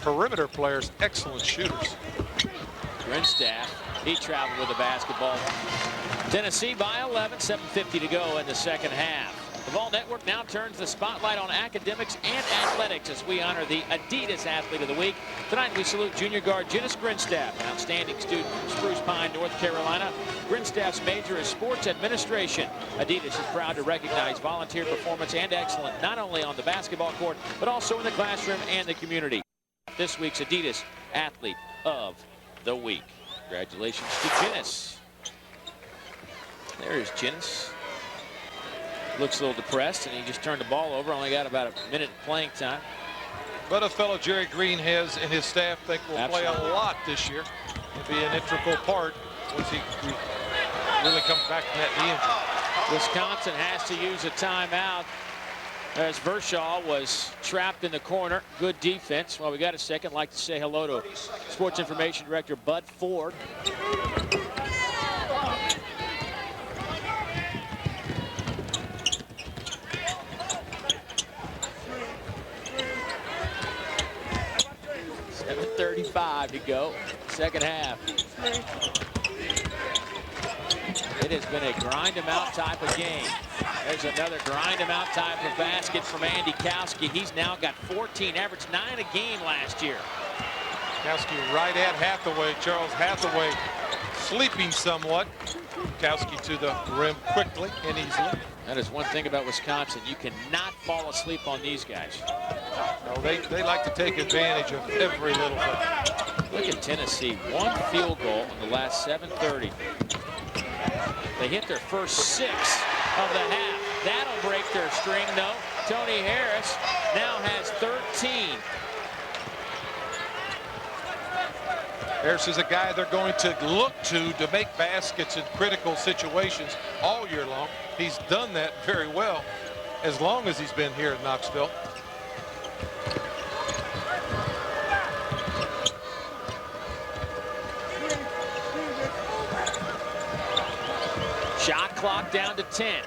perimeter players, excellent shooters. Grinstaff, he traveled with the basketball. Tennessee by 11, 7:50 to go in the second half. The Vol Network now turns the spotlight on academics and athletics as we honor the Adidas Athlete of the Week. Tonight we salute junior guard Janice Grinstaff, an outstanding student from Spruce Pine, North Carolina. Grinstaff's major is sports administration. Adidas is proud to recognize volunteer performance and excellence not only on the basketball court but also in the classroom and the community. This week's Adidas Athlete of the Week. Congratulations to Janice. There's Janice. Looks a little depressed, and he just turned the ball over. Only got about a minute of playing time. But a fellow Jerry Green has and his staff think will play a lot this year. It'll be an integral part once he really comes back from that knee injury. Wisconsin has to use a timeout as Vershaw was trapped in the corner. Good defense. Well, we got a second. I'd like to say hello to Sports Information Director Bud Ford. .35 to go, second half. It has been a grind-em-out type of game. There's another grind-em-out type of basket from Andy Kowski. He's now got 14, averaged 9 a game last year. Kowski right at Hathaway. Charles Hathaway sleeping somewhat. Kowski to the rim quickly and easily. That is one thing about Wisconsin. You cannot fall asleep on these guys. No, they like to take advantage of every little thing. Look at Tennessee. 1 field goal in the last 7:30. They hit their first 6 of the half. That'll break their string, though. Tony Harris now has 13. Harris is a guy they're going to look to make baskets in critical situations all year long. He's done that very well as long as he's been here at Knoxville. Shot clock down to 10.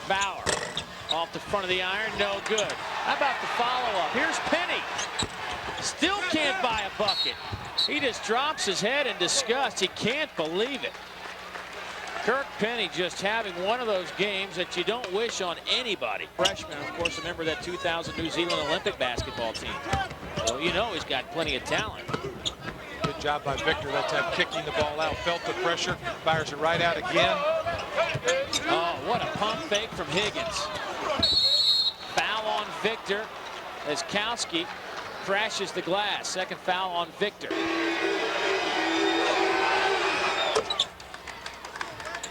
Bauer off the front of the iron, no good. How about the follow-up? Here's Penny. Still can't buy a bucket. He just drops his head in disgust. He can't believe it. Kirk Penny just having one of those games that you don't wish on anybody. Freshman, of course, a member of that 2000 New Zealand Olympic basketball team. So you know he's got plenty of talent. Good job by Victor that time, kicking the ball out, felt the pressure, fires it right out again. Oh, what a pump fake from Higgins. Foul on Victor as Kowski crashes the glass. Second foul on Victor.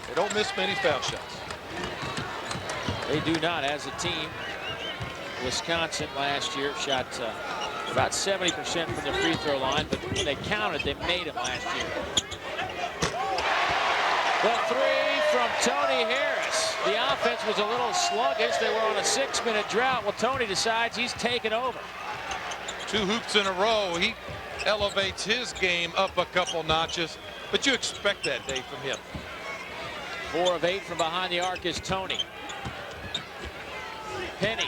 They don't miss many foul shots. They do not as a team. Wisconsin last year shot about 70% from the free throw line, but when they counted, they made them last year. The 3 from Tony Harris. The offense was a little sluggish. They were on a 6-minute drought. Well, Tony decides he's taken over. 2 hoops in a row. He elevates his game up a couple notches, but you expect that, Dave, from him. 4 of 8 from behind the arc is Tony. Penny.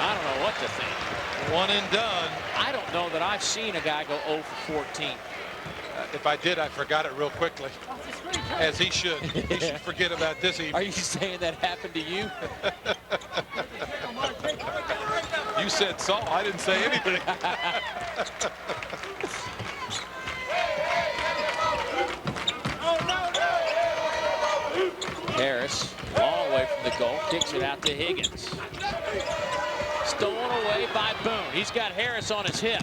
I don't know what to think. 1 and done. I don't know that I've seen a guy go 0 for 14. If I did, I forgot it real quickly, as he should. He should forget about this evening. Are you saying that happened to you? You said Saul. I didn't say anything. Harris, long way from the goal, kicks it out to Higgins. Stolen away by Boone. He's got Harris on his hip.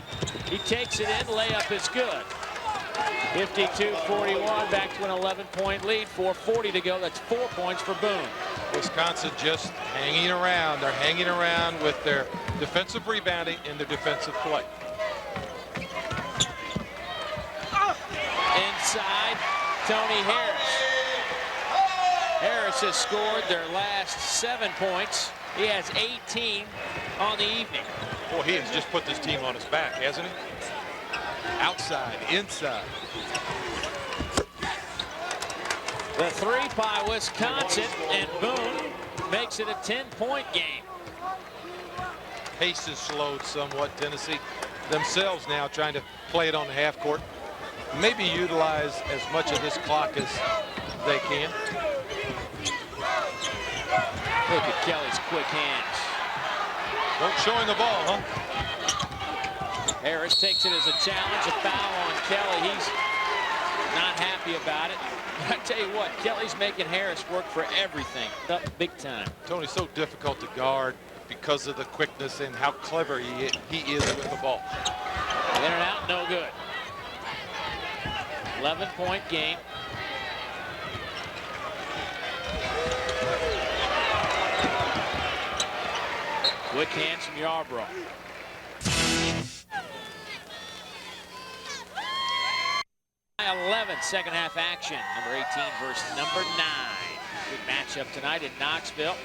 He takes it in, layup is good. 52-41, back to an 11-point lead, 4:40 to go. That's 4 points for Boone. Wisconsin just hanging around. They're hanging around with their defensive rebounding and their defensive play. Inside, Tony Harris. Harris has scored their last 7 points. He has 18 on the evening. Boy, he has just put this team on his back, hasn't he? Outside, inside. The 3 by Wisconsin, and Boone makes it a 10-point game. Pace is slowed somewhat. Tennessee themselves now trying to play it on the half court. Maybe utilize as much of this clock as they can. Look at Kelly's quick hands. Don't show him the ball, huh? Harris takes it as a challenge, a foul on Kelly. He's not happy about it. But I tell you what, Kelly's making Harris work for everything, up big time. Tony's so difficult to guard because of the quickness and how clever he is with the ball. In and out, no good. 11-point game. Quick hands from Yarbrough. Second half action. Number 18 versus number 9. Good matchup tonight in Knoxville.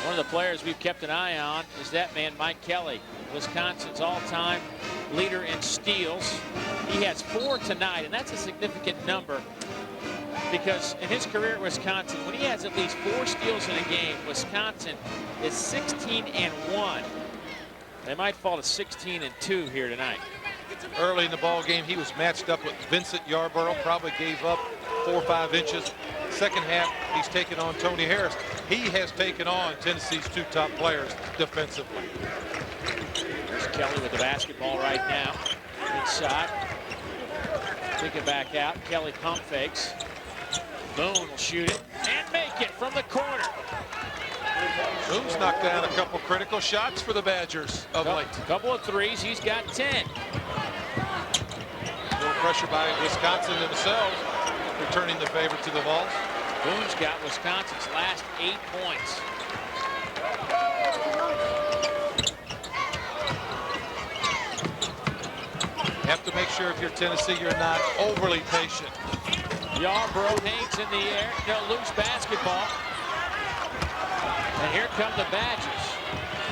One of the players we've kept an eye on is that man, Mike Kelly, Wisconsin's all-time leader in steals. He has 4 tonight, and that's a significant number because in his career at Wisconsin, when he has at least 4 steals in a game, Wisconsin is 16-1. They might fall to 16-2 here tonight. Early in the ball game, he was matched up with Vincent Yarbrough, probably gave up 4 or 5 inches. Second half, he's taken on Tony Harris. He has taken on Tennessee's 2 top players defensively. There's Kelly with the basketball right now. Inside. Kick it back out. Kelly pump fakes. Boone will shoot it and make it from the corner. Boone's knocked down a couple critical shots for the Badgers of late. A couple of threes. He's got 10. A little pressure by Wisconsin themselves, returning the favor to the Vols. Boone's got Wisconsin's last 8 points. You have to make sure if you're Tennessee, you're not overly patient. Yarbrough hangs in the air. No, loose basketball. And here come the Badgers.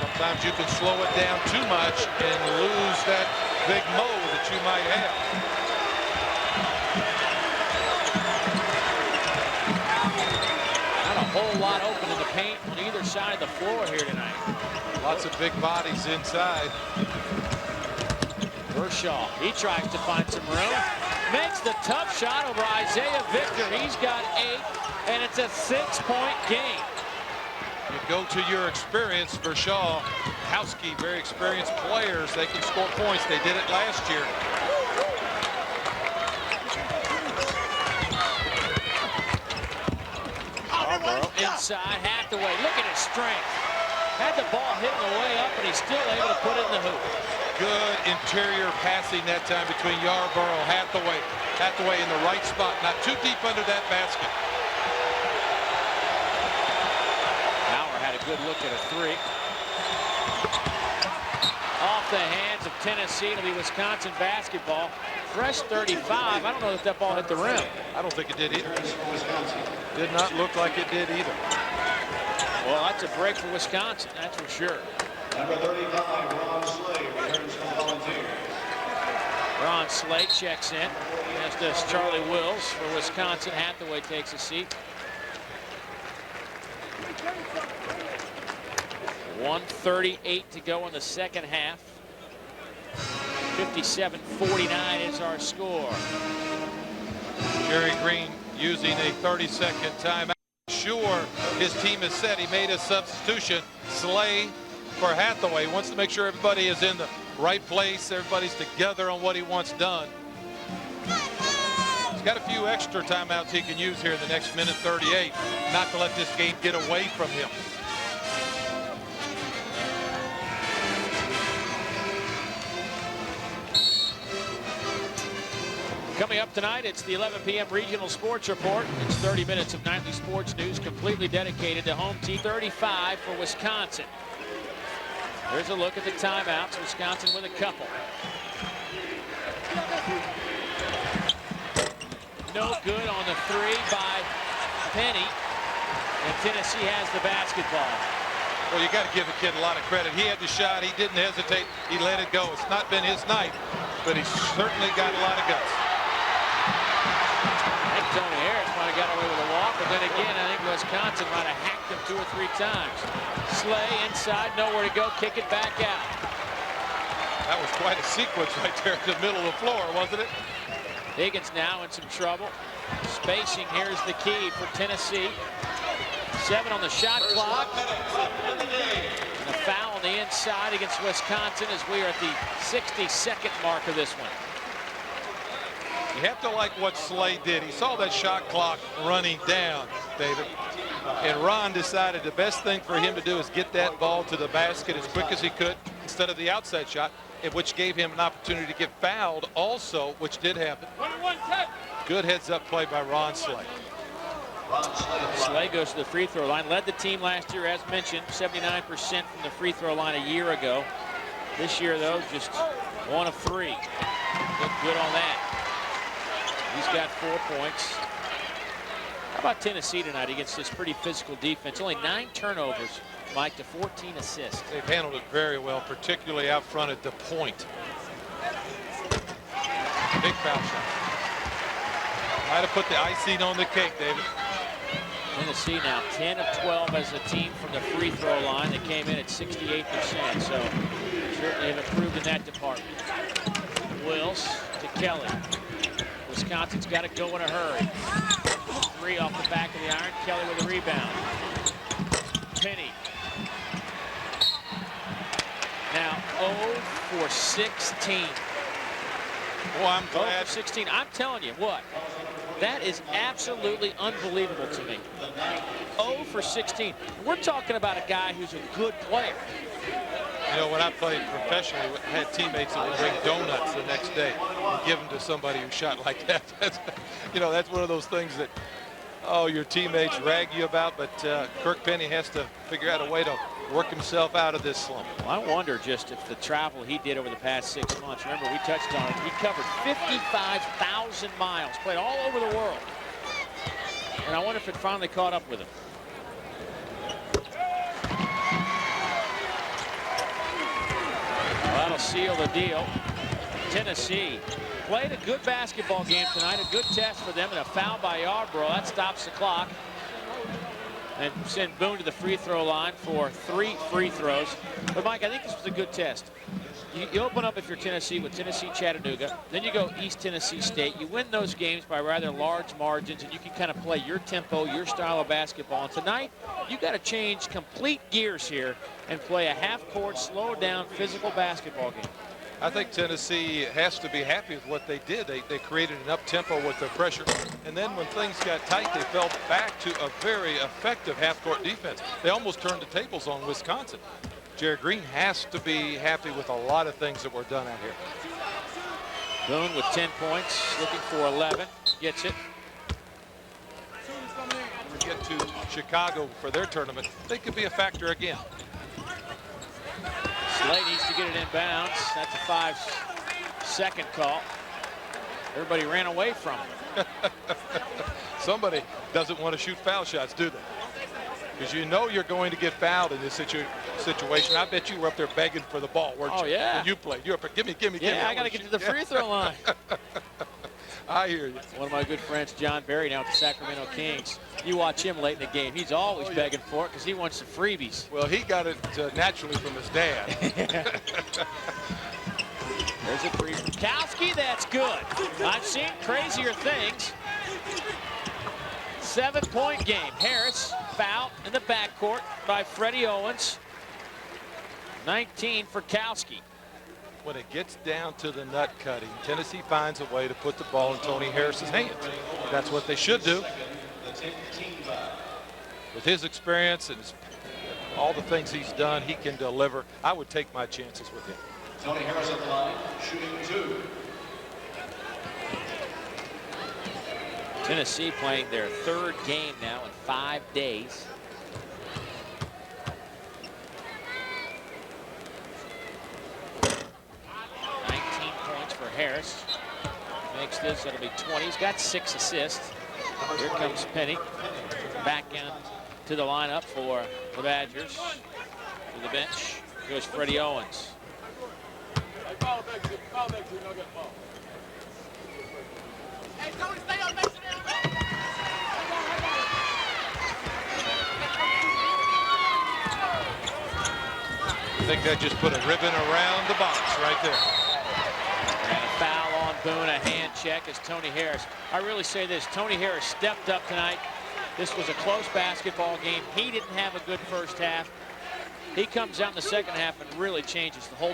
Sometimes you can slow it down too much and lose that big mo that you might have. Not a whole lot open in the paint on either side of the floor here tonight. Lots of big bodies inside. Kershaw, he tries to find some room. Makes the tough shot over Isaiah Victor. He's got 8, and it's a 6-point game. You go to your experience. Kershaw, Howski, very experienced players. They can score points. They did it last year. Inside, Hathaway, look at his strength. Had the ball hitting the way up, and he's still able to put it in the hoop. Good interior passing that time between Yarbrough, Hathaway. Hathaway in the right spot, not too deep under that basket. Howard had a good look at a 3. Off the hands of Tennessee. It'll be Wisconsin basketball. Fresh 35. I don't know if that ball hit the rim. I don't think it did either. Did not look like it did either. Well, that's a break for Wisconsin, that's for sure. Number 35, Ron Slay, returns from volunteer. Ron Slay checks in, as does Charlie Wills for Wisconsin. Hathaway takes a seat. 1:38 to go in the second half. 57-49 is our score. Jerry Green using a 30-second timeout. Sure, his team is set. He made a substitution. Slay for Hathaway. Wants to make sure everybody is in the right place. Everybody's together on what he wants done. He's got a few extra timeouts he can use here in the next minute 38. Not to let this game get away from him. Coming up tonight, it's the 11 p.m. Regional Sports Report. It's 30 minutes of nightly sports news completely dedicated to home team 35 for Wisconsin. There's a look at the timeouts. Wisconsin with a couple. No good on the three by Penny. And Tennessee has the basketball. Well, you got to give the kid a lot of credit. He had the shot. He didn't hesitate. He let it go. It's not been his night, but he's certainly got a lot of guts. I think Tony Harris might have got away with a walk, but then again, I think Wisconsin might have hacked him 2 or 3 times. Slay inside, nowhere to go, kick it back out. That was quite a sequence right there in the middle of the floor, wasn't it? Higgins now in some trouble. Spacing, here's the key for Tennessee. 7 on the shot clock. And a foul on the inside against Wisconsin as we are at the 62nd mark of this one. You have to like what Slay did. He saw that shot clock running down, David. And Ron decided the best thing for him to do is get that ball to the basket as quick as he could instead of the outside shot, which gave him an opportunity to get fouled also, which did happen. Good heads-up play by Ron Slay. Slay goes to the free throw line. Led the team last year, as mentioned, 79% from the free throw line a year ago. This year, though, just 1 of 3. Looked good on that. He's got 4 points. How about Tennessee tonight against this pretty physical defense? Only 9 turnovers, Mike, to 14 assists. They've handled it very well, particularly out front at the point. Big foul shot. Might have put the icing on the cake, David. Tennessee now 10 of 12 as a team from the free throw line. They came in at 68%, so certainly have improved in that department. Wills to Kelly. Wisconsin's got to go in a hurry. 3 off the back of the iron. Kelly with a rebound. Penny. Now 0 for 16. Well, I'm 0 glad. for 16. I'm telling you what. That is absolutely unbelievable to me. 0 for 16. We're talking about a guy who's a good player. You know, when I played professionally, I had teammates that would bring donuts the next day and give them to somebody who shot like that. You know, that's one of those things that, oh, your teammates rag you about, but Kirk Penny has to figure out a way to work himself out of this slump. Well, I wonder just if the travel he did over the past 6 months, remember we touched on it, he covered 55,000 miles, played all over the world. And I wonder if it finally caught up with him. Well, that'll seal the deal. Tennessee played a good basketball game tonight, a good test for them, and a foul by Yarbrough. That stops the clock. And send Boone to the free throw line for 3 free throws. But, Mike, I think this was a good test. You open up if you're Tennessee with Tennessee-Chattanooga. Then you go East Tennessee State. You win those games by rather large margins, and you can kind of play your tempo, your style of basketball. And tonight, you got to change complete gears here and play a half-court, slow-down, physical basketball game. I think Tennessee has to be happy with what they did. They created an up-tempo with their pressure. And then when things got tight, they fell back to a very effective half-court defense. They almost turned the tables on Wisconsin. Jerry Green has to be happy with a lot of things that were done out here. Boone with 10 points, looking for 11. Gets it. When we get to Chicago for their tournament, they could be a factor again. Slay needs to get it in bounds. That's a 5-second call. Everybody ran away from him. Somebody doesn't want to shoot foul shots, do they? because you know you're going to get fouled in this situation. I bet you were up there begging for the ball, weren't you? Oh, yeah. When you played, you're up there, give me. Yeah, I got to get to the free throw line. I hear you. One of my good friends, John Barry, now with the Sacramento Kings. You watch him late in the game. He's always begging for it because he wants the freebies. Well, he got it naturally from his dad. There's a three from Kowski. That's good. I've seen crazier things. 7-point game. Harris fouled in the backcourt by Freddie Owens. 19 for Kowski. When it gets down to the nut cutting, Tennessee finds a way to put the ball in Tony Harris's hands. That's what they should do. With his experience and all the things he's done, he can deliver. I would take my chances with him. Tony Harris at the line, shooting 2. Tennessee playing their 3rd game now in 5 days. Harris makes this, it'll be 20. He's got 6 assists. Here comes Penny back in to the lineup for the Badgers. To the bench goes Freddie Owens. I think that just put a ribbon around the box right there. And a foul on Boone, a hand check as Tony Harris. I really say this, Tony Harris stepped up tonight. This was a close basketball game. He didn't have a good first half. He comes out in the second half and really changes the whole